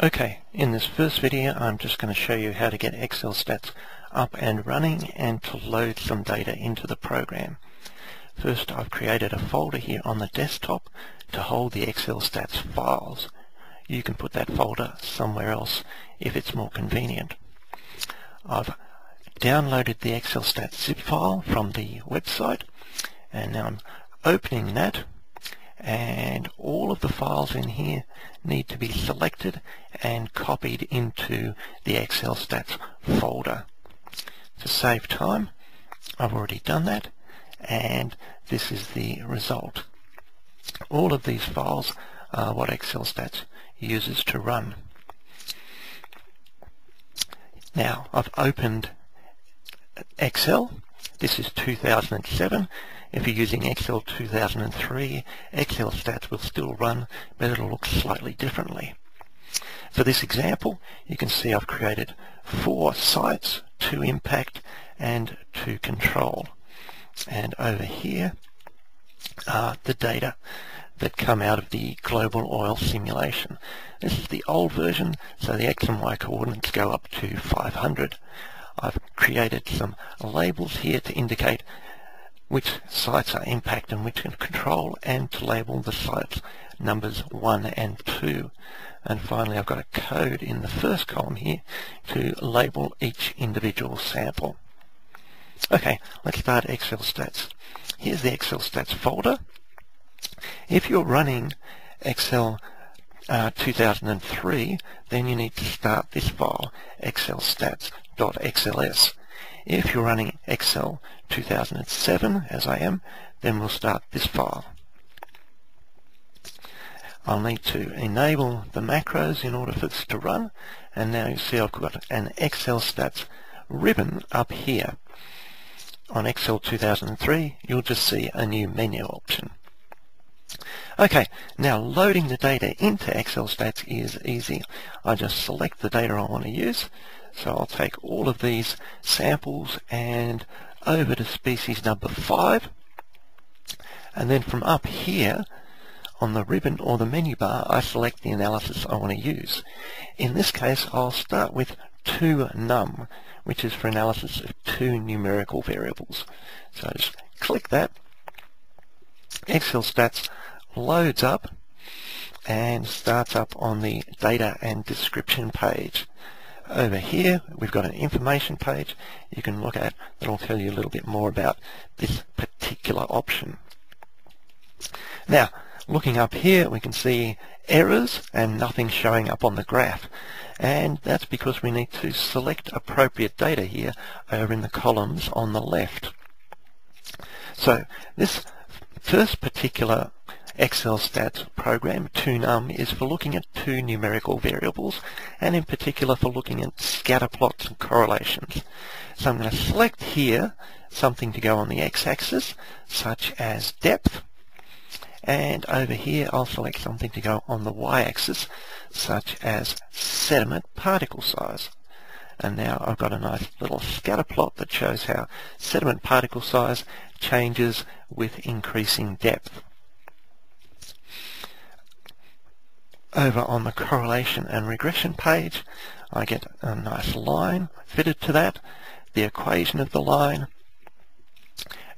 Okay, in this first video I'm just going to show you how to get XLSTATS up and running and to load some data into the program. First, I've created a folder here on the desktop to hold the XLSTATS files. You can put that folder somewhere else if it's more convenient. I've downloaded the XLSTATS zip file from the website, and now I'm opening that, and all of the files in here need to be selected and copied into the XLSTATS folder. To save time, I've already done that, and this is the result. All of these files are what XLSTATS uses to run. Now I've opened Excel. This is 2007. If you're using Excel 2003, XLSTATS will still run, but it'll look slightly differently. For this example, you can see I've created 4 sites, 2 impact and 2 control. And over here are the data that come out of the global oil simulation. This is the old version, so the X and Y coordinates go up to 500. I've created some labels here to indicate which sites are impact and which are control, and to label the sites numbers 1 and 2. And finally I've got a code in the first column here to label each individual sample. Okay, let's start XLSTATS. Here's the XLSTATS folder. If you're running Excel 2003, then you need to start this file, xlstats.xls. If you're running Excel 2007, as I am, then we'll start this file. I'll need to enable the macros in order for this to run, and now you see I've got an XLSTATS ribbon up here. On Excel 2003, you'll just see a new menu option. Okay, now loading the data into XLSTATS is easy. I just select the data I want to use. So I'll take all of these samples and over to species number 5, and then from up here on the ribbon or the menu bar I select the analysis I want to use. In this case I'll start with 2num, which is for analysis of 2 numerical variables. So I just click that. XLSTATS loads up and starts up on the data and description page. Over here we've got an information page you can look at that will tell you a little bit more about this particular option. Now looking up here we can see errors and nothing showing up on the graph, and that's because we need to select appropriate data here over in the columns on the left. So this first particular XLSTATS program, 2num, is for looking at 2 numerical variables, and in particular for looking at scatter plots and correlations. So I'm going to select here something to go on the x-axis, such as depth, and over here I'll select something to go on the y-axis, such as sediment particle size. And now I've got a nice little scatter plot that shows how sediment particle size changes with increasing depth. Over on the correlation and regression page I get a nice line fitted to that, the equation of the line,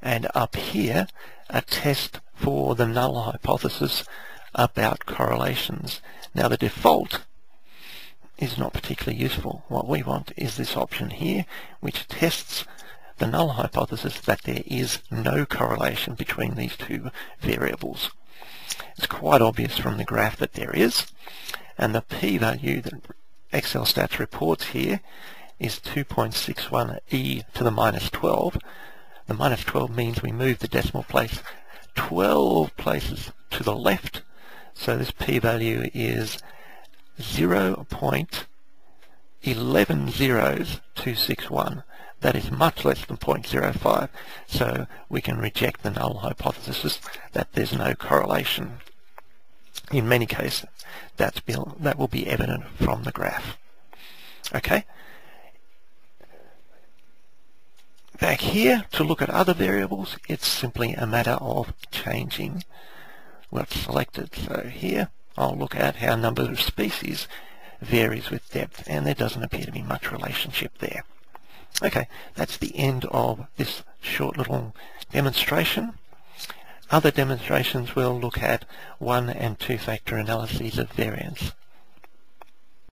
and up here a test for the null hypothesis about correlations. Now the default is not particularly useful. What we want is this option here, which tests the null hypothesis that there is no correlation between these 2 variables. It's quite obvious from the graph that there is, and the p-value that XLSTATS reports here is 2.61 e to the minus 12. The minus 12 means we move the decimal place 12 places to the left, so this p-value is 0.110261. That is much less than 0.05, so we can reject the null hypothesis that there's no correlation. In many cases, that will be evident from the graph. Okay. Back here, to look at other variables, it's simply a matter of changing what's selected. So here, I'll look at how number of species varies with depth, and there doesn't appear to be much relationship there. Okay, that's the end of this short little demonstration. Other demonstrations will look at 1- and 2-factor analyses of variance.